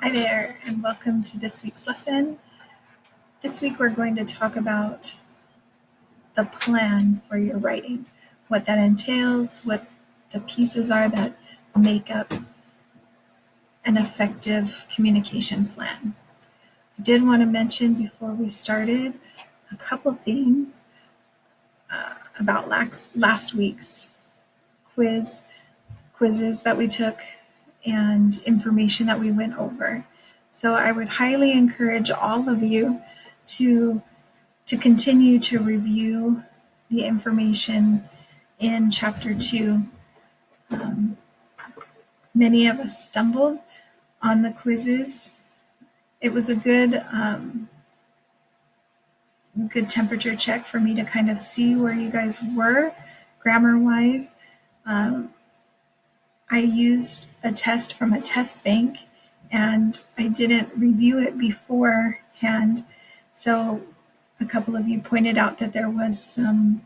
Hi there, and welcome to this week's lesson. This week we're going to talk about the plan for your writing, what that entails, what the pieces are that make up an effective communication plan. I did want to mention before we started a couple things about last week's quizzes that we took and information that we went over. So I would highly encourage all of you to continue to review the information in chapter 2. Many of us stumbled on the quizzes. It was a good temperature check for me to kind of see where you guys were grammar-wise. I used a test from a test bank, and I didn't review it beforehand. So a couple of you pointed out that there was some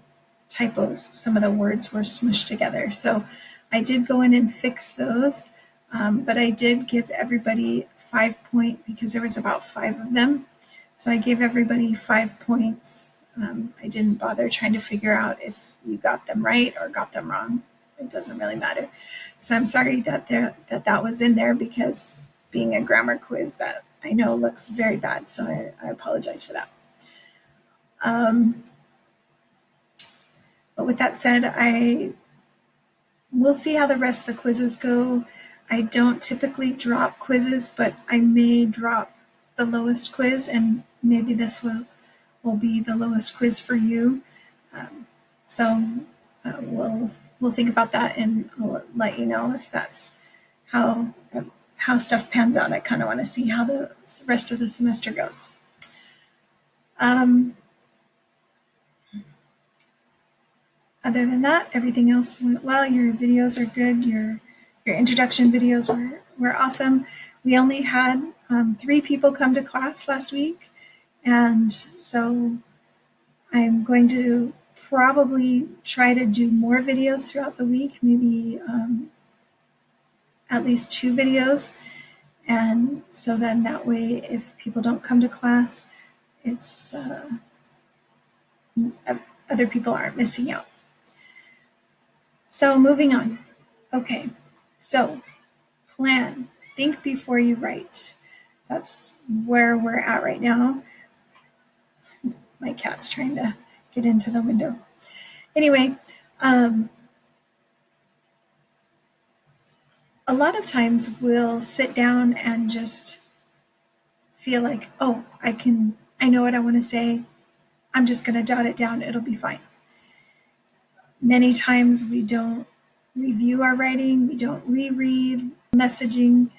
typos. Some of the words were smushed together. So I did go in and fix those, but I did give everybody 5 points because there was about 5 of them. So I gave everybody 5 points. I didn't bother trying to figure out if you got them right or got them wrong. It doesn't really matter. So I'm sorry that that was in there, because being a grammar quiz, that I know looks very bad. So I apologize for that. But with that said, we'll see how the rest of the quizzes go. I don't typically drop quizzes, but I may drop the lowest quiz, and maybe this will be the lowest quiz for you. We'll think about that, and I'll let you know if that's how stuff pans out. I kind of want to see how the rest of the semester goes. Other than that, everything else went well. Your videos are good. Your introduction videos were awesome. We only had 3 people come to class last week, and so I'm going to probably try to do more videos throughout the week, maybe at least 2 videos. And so then that way, if people don't come to class, it's other people aren't missing out. So moving on. Okay, so plan. Think before you write. That's where we're at right now. My cat's trying to get into the window. Anyway, a lot of times we'll sit down and just feel like, oh, I know what I want to say. I'm just going to jot it down. It'll be fine. Many times we don't review our writing. We don't reread messaging.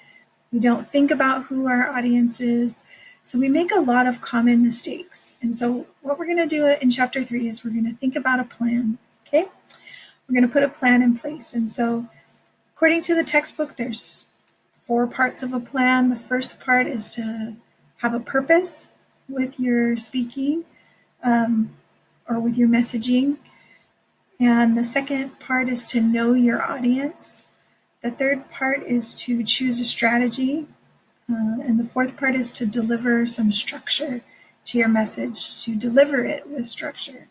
We don't think about who our audience is. So we make a lot of common mistakes. And so what we're going to do in chapter 3 is we're going to think about a plan. Okay? We're going to put a plan in place. And so according to the textbook, there's 4 parts of a plan. The first part is to have a purpose with your speaking or with your messaging. And the second part is to know your audience. The third part is to choose a strategy. And the fourth part is to deliver some structure to your message, to deliver it with structure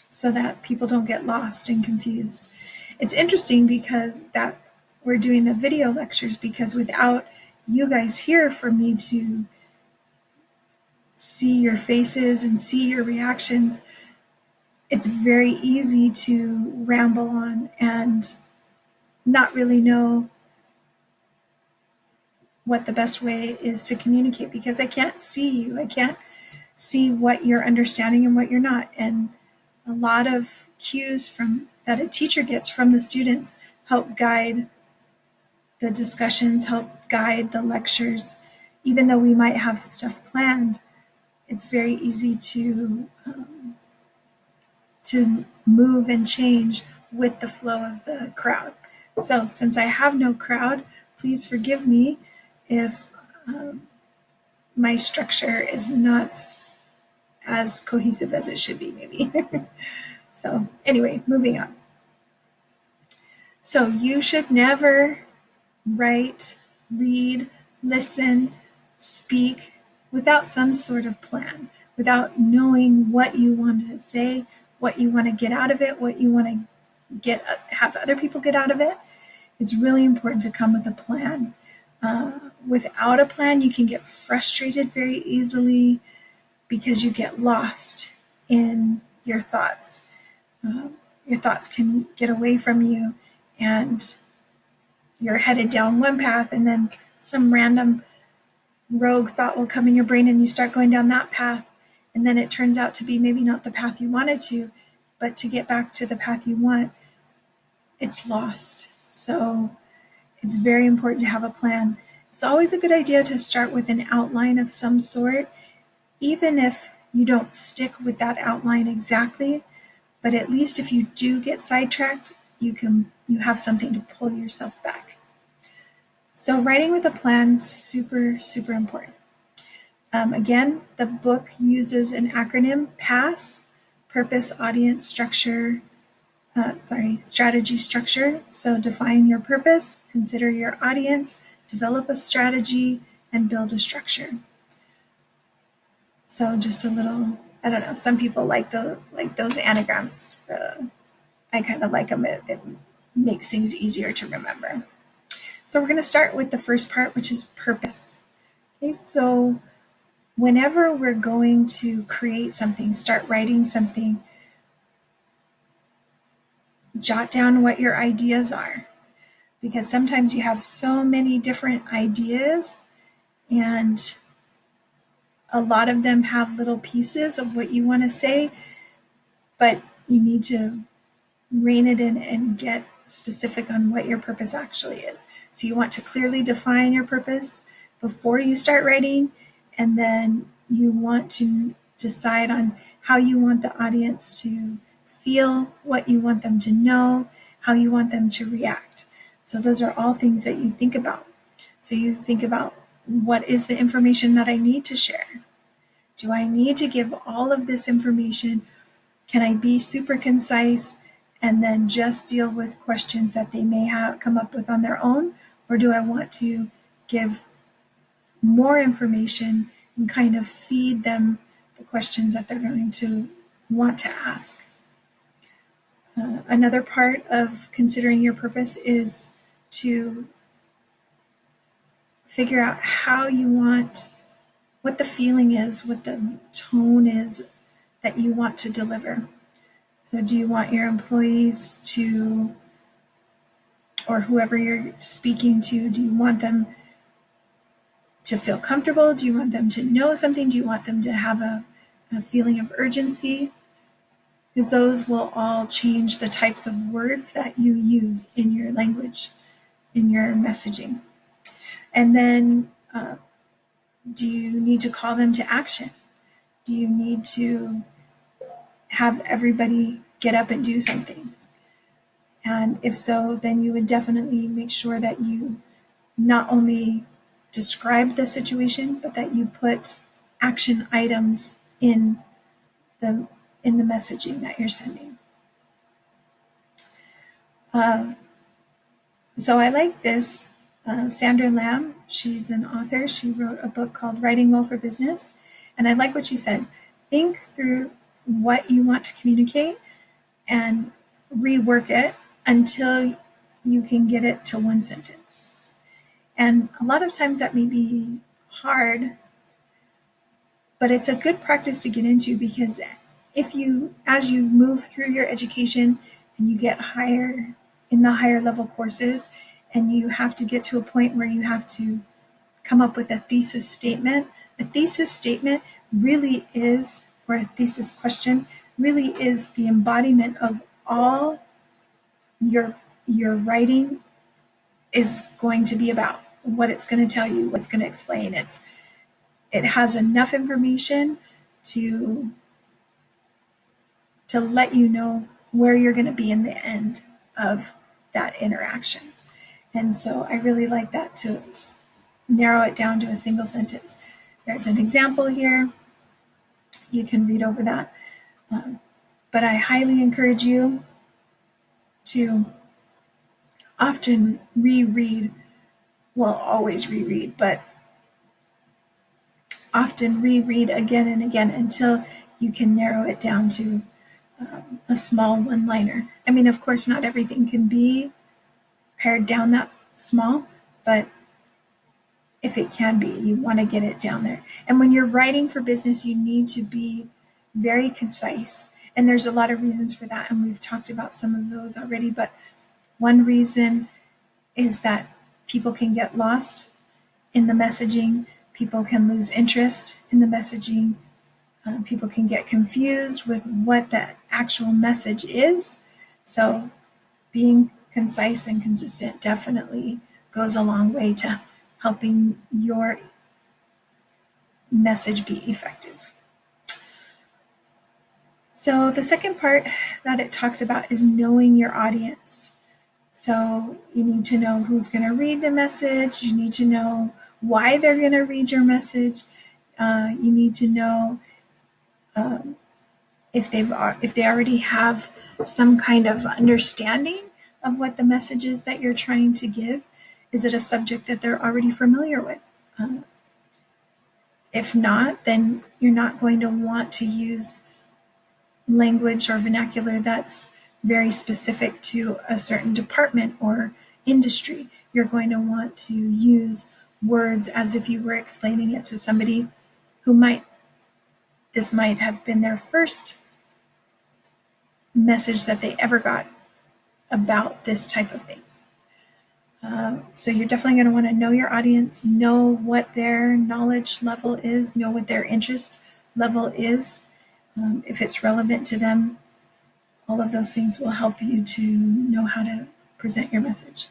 so that people don't get lost and confused. It's interesting because that we're doing the video lectures, because without you guys here for me to see your faces and see your reactions, it's very easy to ramble on and not really know what the best way is to communicate, because I can't see you. I can't see what you're understanding and what you're not. And a lot of cues that a teacher gets from the students help guide the discussions, help guide the lectures. Even though we might have stuff planned, it's very easy to move and change with the flow of the crowd. So since I have no crowd, please forgive me if my structure is not as cohesive as it should be, maybe. So anyway, moving on. So you should never write read, listen, speak without some sort of plan, without knowing what you want to say, what you want to get out of it, what you want to have other people get out of it. It's really important to come with a plan. Without a plan, you can get frustrated very easily because you get lost in your thoughts. Your thoughts can get away from you, and you're headed down one path, and then some random rogue thought will come in your brain, and you start going down that path, and then it turns out to be maybe not the path you wanted to, but to get back to the path you want, it's lost. So it's very important to have a plan. It's always a good idea to start with an outline of some sort, even if you don't stick with that outline exactly, but at least if you do get sidetracked, you have something to pull yourself back. So writing with a plan, super, super important. Again, the book uses an acronym: PASS, purpose, audience, strategy, structure. So define your purpose, consider your audience, develop a strategy, and build a structure. So just a little, I don't know, some people like those anagrams. I kind of like them. It makes things easier to remember. So we're going to start with the first part, which is purpose. Okay, so whenever we're going to create something, start writing something, jot down what your ideas are, because sometimes you have so many different ideas and a lot of them have little pieces of what you want to say, but you need to rein it in and get specific on what your purpose actually is. So you want to clearly define your purpose before you start writing, and then you want to decide on how you want the audience to feel, what you want them to know, how you want them to react. So those are all things that you think about. So you think about, what is the information that I need to share? Do I need to give all of this information? Can I be super concise and then just deal with questions that they may have come up with on their own? Or do I want to give more information and kind of feed them the questions that they're going to want to ask? Another part of considering your purpose is to figure out how you want, what the feeling is, what the tone is that you want to deliver. So do you want your employees to, or whoever you're speaking to, do you want them to feel comfortable? Do you want them to know something? Do you want them to have a feeling of urgency? Because those will all change the types of words that you use in your language, in your messaging. And then do you need to call them to action? Do you need to have everybody get up and do something? And if so, then you would definitely make sure that you not only describe the situation, but that you put action items in the messaging that you're sending. So I like this. Sandra Lamb, she's an author. She wrote a book called Writing Well for Business. And I like what she says. Think through what you want to communicate and rework it until you can get it to one sentence. And a lot of times that may be hard, but it's a good practice to get into, because as you move through your education and you get higher in the higher level courses, and you have to get to a point where you have to come up with a thesis statement really is, or a thesis question really is, the embodiment of all your writing is going to be about, what it's going to tell you, what's going to explain. It has enough information to let you know where you're going to be in the end of that interaction. And so I really like that, to narrow it down to a single sentence. There's an example here. You can read over that. But I highly encourage you to often reread well, always reread, but often reread again and again until you can narrow it down to a small one liner. I mean, of course, not everything can be pared down that small, but if it can be, you want to get it down there. And when you're writing for business, you need to be very concise. And there's a lot of reasons for that. And we've talked about some of those already. But one reason is that people can get lost in the messaging, people can lose interest in the messaging, people can get confused with what the actual message is. So being concise and consistent definitely goes a long way to helping your message be effective. So the second part that it talks about is knowing your audience. So you need to know who's going to read the message. You need to know why they're going to read your message. You need to know if they already have some kind of understanding of what the message is that you're trying to give. Is it a subject that they're already familiar with? If not, then you're not going to want to use language or vernacular that's very specific to a certain department or industry. You're going to want to use words as if you were explaining it to somebody who this might have been their first message that they ever got about this type of thing. So you're definitely going to want to know your audience, know what their knowledge level is, know what their interest level is, if it's relevant to them. All of those things will help you to know how to present your message.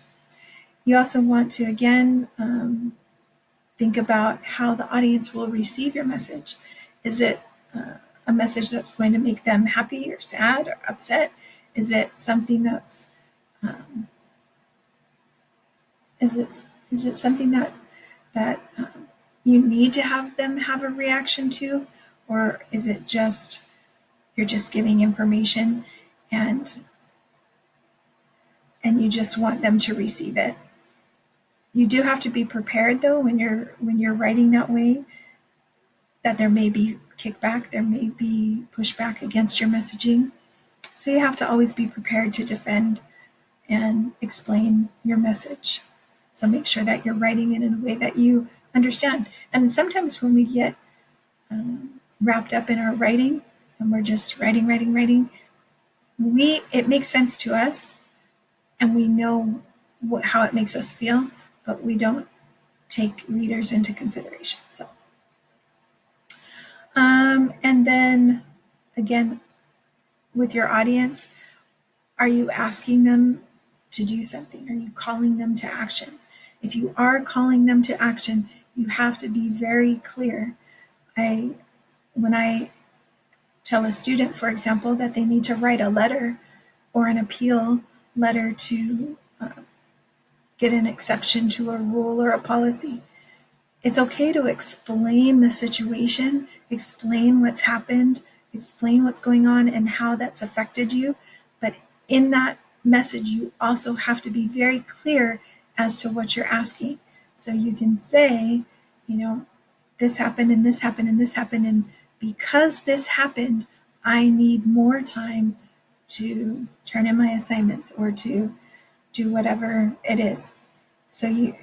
You also want to, again, think about how the audience will receive your message. Is it a message that's going to make them happy or sad or upset? Is it something that's is it something that you need to have them have a reaction to, or is it just you're just giving information and you just want them to receive it? You do have to be prepared though when you're writing that way, that there may be kickback, there may be pushback against your messaging. So you have to always be prepared to defend and explain your message. So make sure that you're writing it in a way that you understand. And sometimes when we get wrapped up in our writing and we're just writing, it makes sense to us and we know how it makes us feel, but we don't take readers into consideration. So, and then again, with your audience, are you asking them to do something? Are you calling them to action? If you are calling them to action, you have to be very clear. When I tell a student, for example, that they need to write a letter or an appeal letter to get an exception to a rule or a policy, it's okay to explain the situation, explain what's happened, explain what's going on and how that's affected you. But in that message, you also have to be very clear as to what you're asking. So you can say, this happened and this happened and this happened. And because this happened, I need more time to turn in my assignments or to do whatever it is. So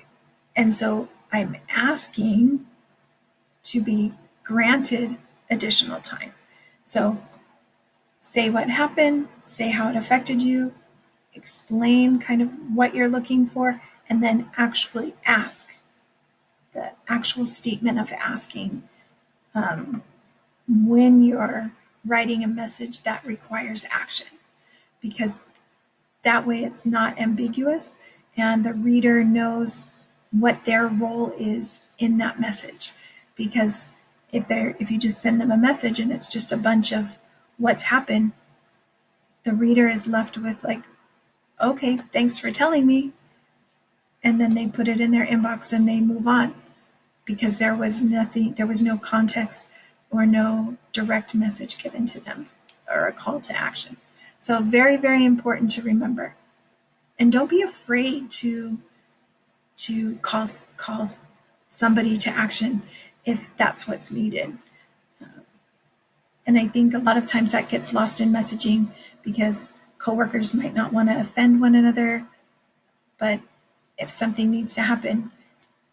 I'm asking to be granted additional time. So say what happened, say how it affected you, explain kind of what you're looking for, and then actually ask. The actual statement of asking when you're writing a message that requires action, because that way it's not ambiguous and the reader knows what their role is in that message. Because if you just send them a message and it's just a bunch of what's happened, the reader is left with like, okay, thanks for telling me. And then they put it in their inbox and they move on because there was no context or no direct message given to them or a call to action. So very, very important to remember. And don't be afraid to to call somebody to action if that's what's needed. And I think a lot of times that gets lost in messaging because coworkers might not want to offend one another, but if something needs to happen,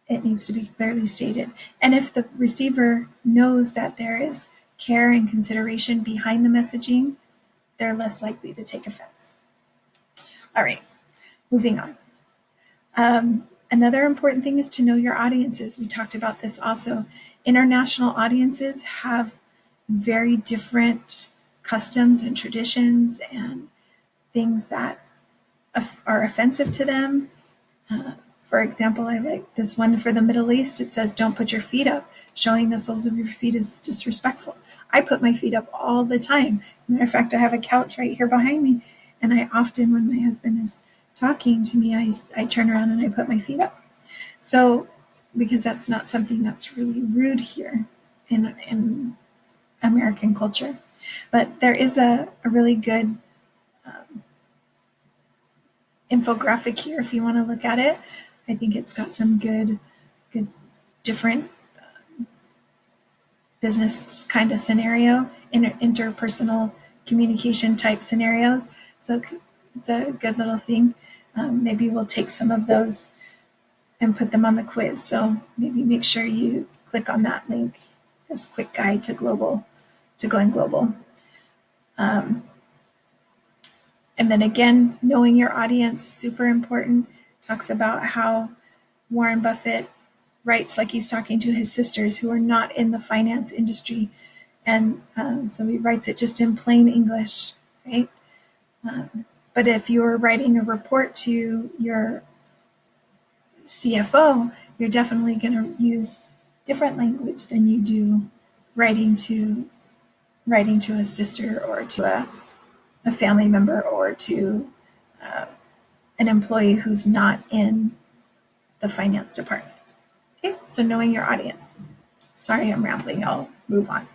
it needs to be clearly stated. And if the receiver knows that there is care and consideration behind the messaging, they're less likely to take offense. All right, moving on. Another important thing is to know your audiences. We talked about this also. International audiences have very different customs and traditions and things that are offensive to them. For example, I like this one for the Middle East. It says, "Don't put your feet up." Showing the soles of your feet is disrespectful. I put my feet up all the time. Matter of fact, I have a couch right here behind me. And I often, when my husband is talking to me, I turn around and I put my feet up. So, because that's not something that's really rude here in American culture. But there is a really good infographic here if you want to look at it. I think it's got some good different business kind of scenario, interpersonal communication type scenarios. So it's a good little thing. Maybe we'll take some of those and put them on the quiz. So maybe make sure you click on that link, this quick guide to going global. And then again, knowing your audience, super important. Talks about how Warren Buffett writes like he's talking to his sisters who are not in the finance industry. And so he writes it just in plain English, right? But if you're writing a report to your CFO, you're definitely going to use different language than you do writing to a sister or to a family member or to an employee who's not in the finance department. Okay, so knowing your audience. Sorry, I'm rambling. I'll move on.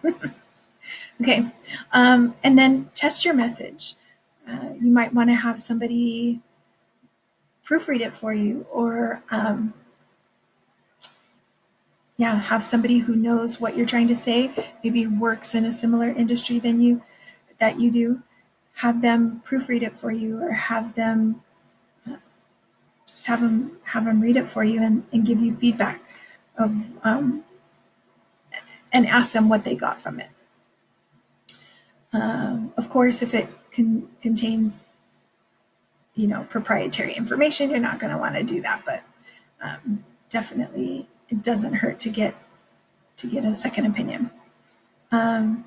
Okay, and then test your message. You might want to have somebody proofread it for you, or have somebody who knows what you're trying to say, maybe works in a similar industry than you do. Have them proofread it for you, or have them just have them read it for you and give you feedback of and ask them what they got from it. Of course, if it contains proprietary information, you're not going to want to do that, but definitely it doesn't hurt to get a second opinion. The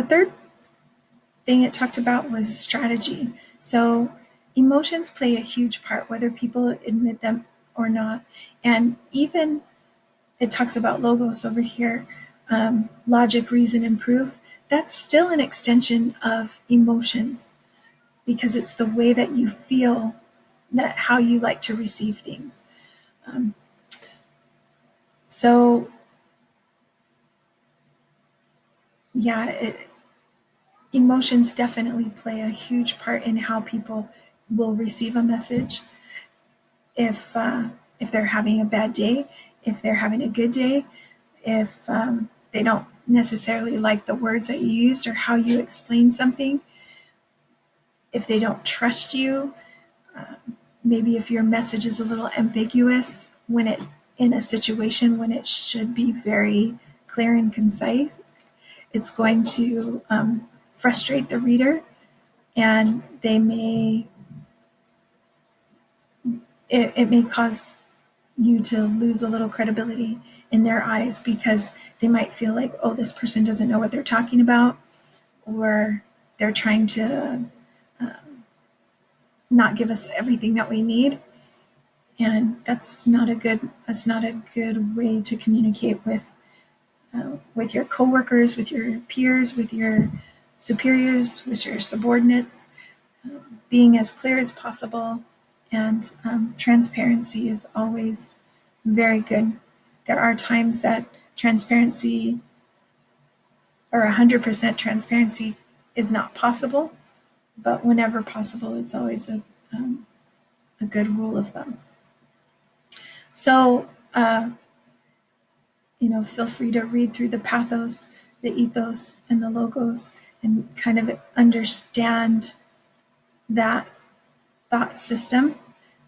third thing it talked about was strategy. So emotions play a huge part, whether people admit them or not. And even it talks about logos over here, logic, reason, and proof. That's still an extension of emotions because it's the way that you feel, that how you like to receive things. Emotions definitely play a huge part in how people will receive a message. If they're having a bad day, if they're having a good day, if they don't necessarily like the words that you used or how you explain something, if they don't trust you, maybe if your message is a little ambiguous in a situation when it should be very clear and concise, it's going to frustrate the reader, and it may cause you to lose a little credibility in their eyes because they might feel like, oh, this person doesn't know what they're talking about, or they're trying to not give us everything that we need. And that's not a good way to communicate with your coworkers, with your peers, with your superiors, with your subordinates. Being as clear as possible and transparency is always very good. There are times that transparency or 100% transparency is not possible, but whenever possible, it's always a good rule of thumb. So, feel free to read through the pathos, the ethos, and the logos and kind of understand that thought system.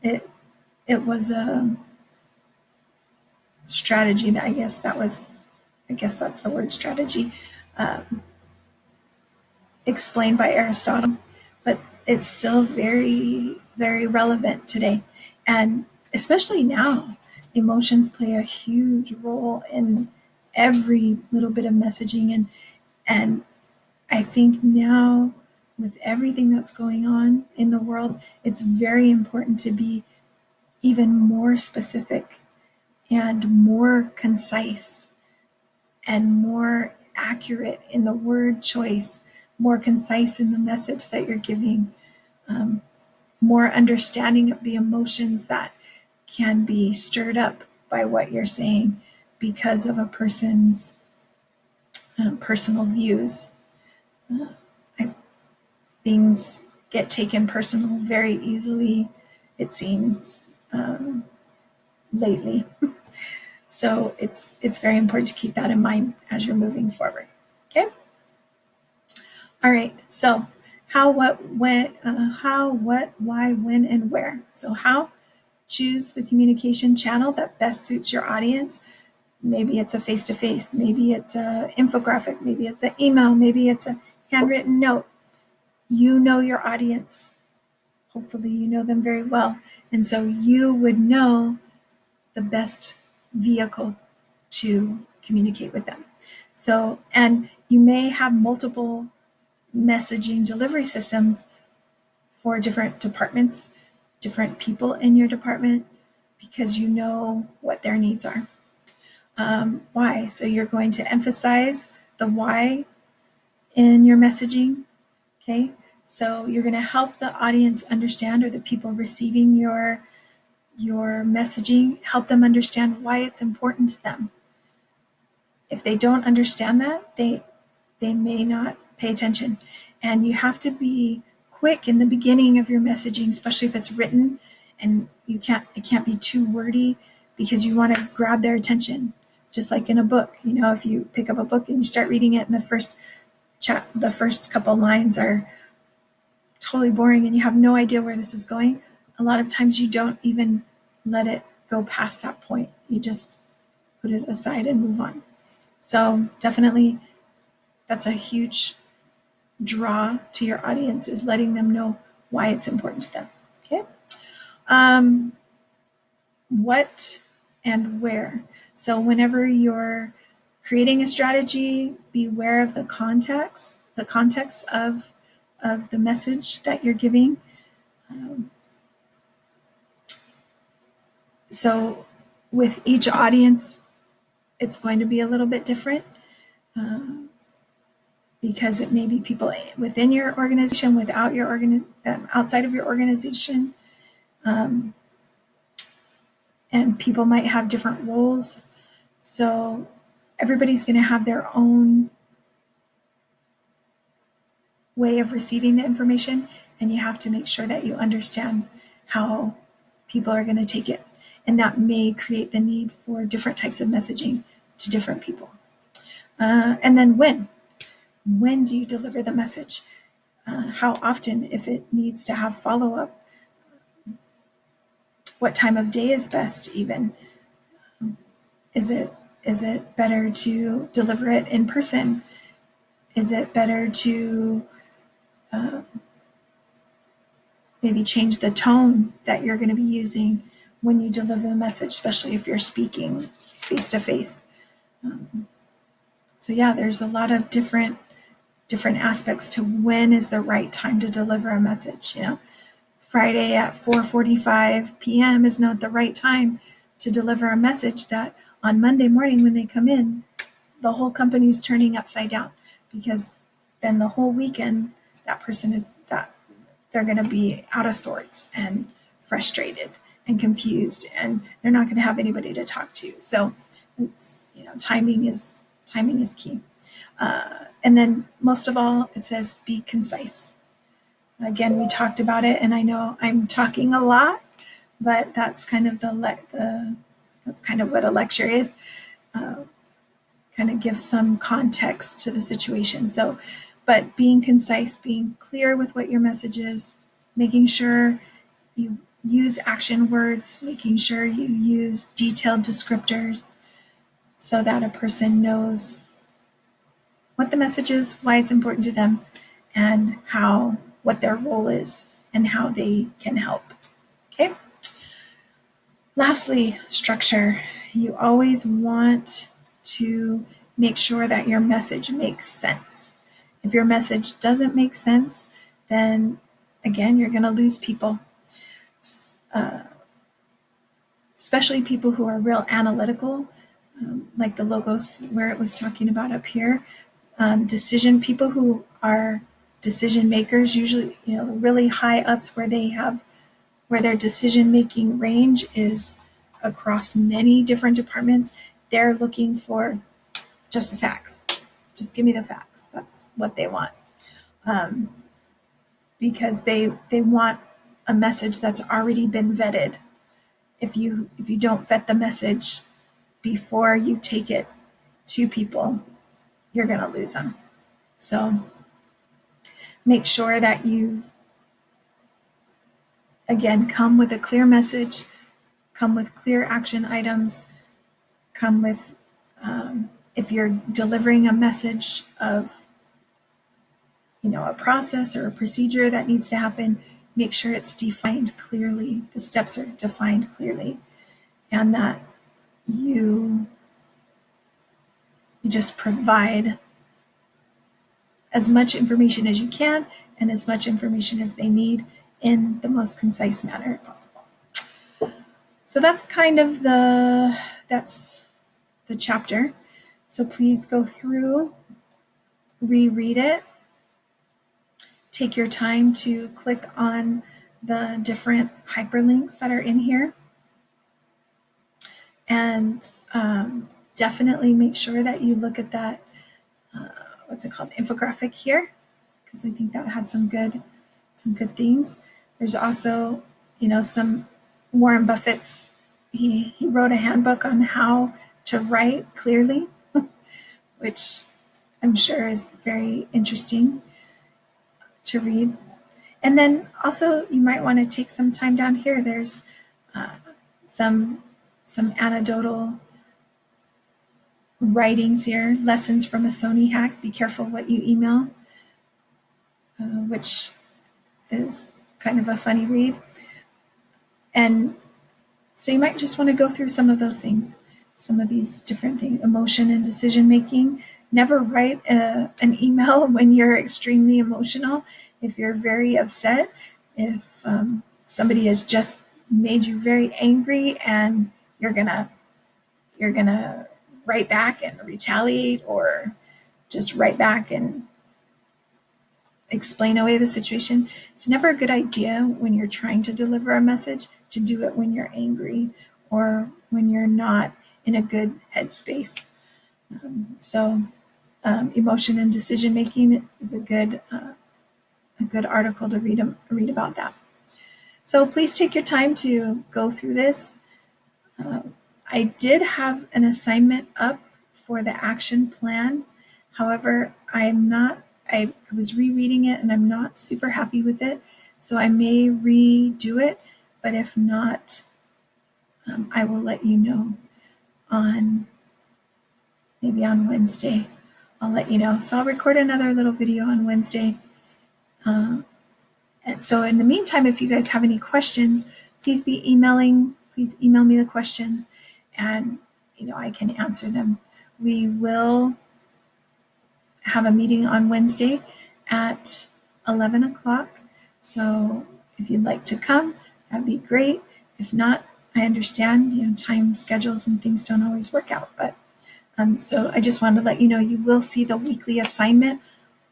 It was a strategy that I guess that's the word, strategy, um, explained by Aristotle, but it's still very, very relevant today. And especially now, emotions play a huge role in every little bit of messaging. And I think now, with everything that's going on in the world, it's very important to be even more specific and more concise and more accurate in the word choice, more concise in the message that you're giving, um, more understanding of the emotions that can be stirred up by what you're saying because of a person's personal views. Uh, Things get taken personal very easily, it seems, lately. So it's very important to keep that in mind as you're moving forward. Okay. All right. So how, what, when, why, when, and where. So how, choose the communication channel that best suits your audience. Maybe it's a face-to-face, maybe it's a infographic, maybe it's an email, maybe it's a handwritten note. You know your audience. Hopefully you know them very well. And so you would know the best vehicle to communicate with them. So, and you may have multiple messaging delivery systems for different departments, different people in your department, because you know what their needs are. Why? So you're going to emphasize the why in your messaging. Okay. So you're going to help the audience understand, or the people receiving your messaging, help them understand why it's important to them. If they don't understand that, they may not pay attention. And you have to be quick in the beginning of your messaging, especially if it's written, and it can't be too wordy, because you want to grab their attention. Just like in a book, if you pick up a book and you start reading it, and the first couple lines are totally boring and you have no idea where this is going, a lot of times you don't even let it go past that point. You just put it aside and move on. So definitely that's a huge draw to your audience, is letting them know why it's important to them. Okay. What and where. So whenever you're creating a strategy, be aware of the context of the message that you're giving. So with each audience, it's going to be a little bit different, because it may be people within your organization, outside of your organization, and people might have different roles. So everybody's going to have their own way of receiving the information, and you have to make sure that you understand how people are going to take it. And that may create the need for different types of messaging to different people. And then when do you deliver the message? How often, if it needs to have follow-up? What time of day is best even? Is it better to deliver it in person? Is it better to maybe change the tone that you're going to be using when you deliver the message, especially if you're speaking face to face? So yeah, there's a lot of different aspects to when is the right time to deliver a message. Friday at 4:45 p.m. is not the right time to deliver a message that on Monday morning when they come in, the whole company's turning upside down, because then the whole weekend they're going to be out of sorts and frustrated and confused, and they're not going to have anybody to talk to. So it's, timing is key. And then most of all, it says be concise. Again, we talked about it, and I know I'm talking a lot, but that's kind of that's kind of what a lecture is. Kind of give some context to the situation. So, but being concise, being clear with what your message is, making sure you use action words, making sure you use detailed descriptors so that a person knows what the message is, why it's important to them, and what their role is and how they can help. Okay. Lastly, structure. You always want to make sure that your message makes sense. If your message doesn't make sense, then again, you're going to lose people, especially people who are real analytical, like the logos where it was talking about up here. People who are decision makers, usually, really high ups where their decision making range is across many different departments. They're looking for just the facts. Just give me the facts. That's what they want. Because they want a message that's already been vetted. If you don't vet the message before you take it to people, you're going to lose them. So make sure that you, again, come with a clear message, come with clear action items, come with, if you're delivering a message of, a process or a procedure that needs to happen, make sure it's defined clearly. The steps are defined clearly, and that you just provide as much information as you can and as much information as they need in the most concise manner possible. So that's kind of that's the chapter. So please go through, reread it, take your time to click on the different hyperlinks that are in here, and definitely make sure that you look at that, infographic here, because I think that had some good things. There's also, some Warren Buffett's, he wrote a handbook on how to write clearly, which I'm sure is very interesting to read. And then also you might want to take some time down here. There's some anecdotal writings here, lessons from a Sony hack. Be careful what you email, which is kind of a funny read. And so you might just want to go through some of those things, some of these different things, emotion and decision making. Never write an email when you're extremely emotional. If you're very upset, if somebody has just made you very angry and you're gonna write back and retaliate, or just write back and explain away the situation. It's never a good idea when you're trying to deliver a message to do it when you're angry or when you're not in a good headspace. Emotion and decision making is a good article to read about that. So please take your time to go through this. I did have an assignment up for the action plan. However, I was rereading it and I'm not super happy with it. So I may redo it, but if not, I will let you know maybe on Wednesday. I'll let you know. So I'll record another little video on Wednesday. And so in the meantime, if you guys have any questions, please email me the questions, and I can answer them. We will have a meeting on Wednesday at 11 o'clock. So if you'd like to come, that'd be great. If not, I understand, time schedules and things don't always work out. But so I just wanted to let you know, you will see the weekly assignment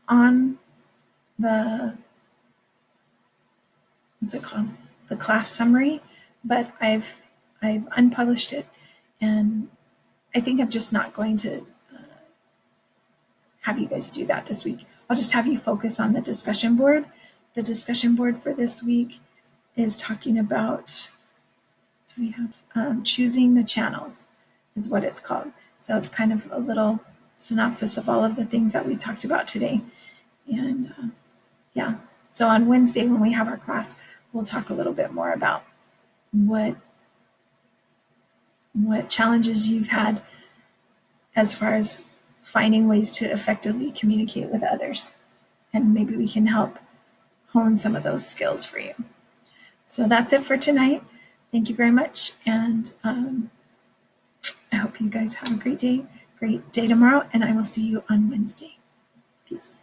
on the class summary, but I've unpublished it, and I think I'm just not going to have you guys do that this week. I'll just have you focus on the discussion board. The discussion board for this week is talking about do we have? Choosing the channels is what it's called. So it's kind of a little synopsis of all of the things that we talked about today. And yeah, so on Wednesday when we have our class, we'll talk a little bit more about what challenges you've had as far as finding ways to effectively communicate with others. And maybe we can help hone some of those skills for you. So that's it for tonight. Thank you very much. And I hope you guys have a great day tomorrow. And I will see you on Wednesday. Peace.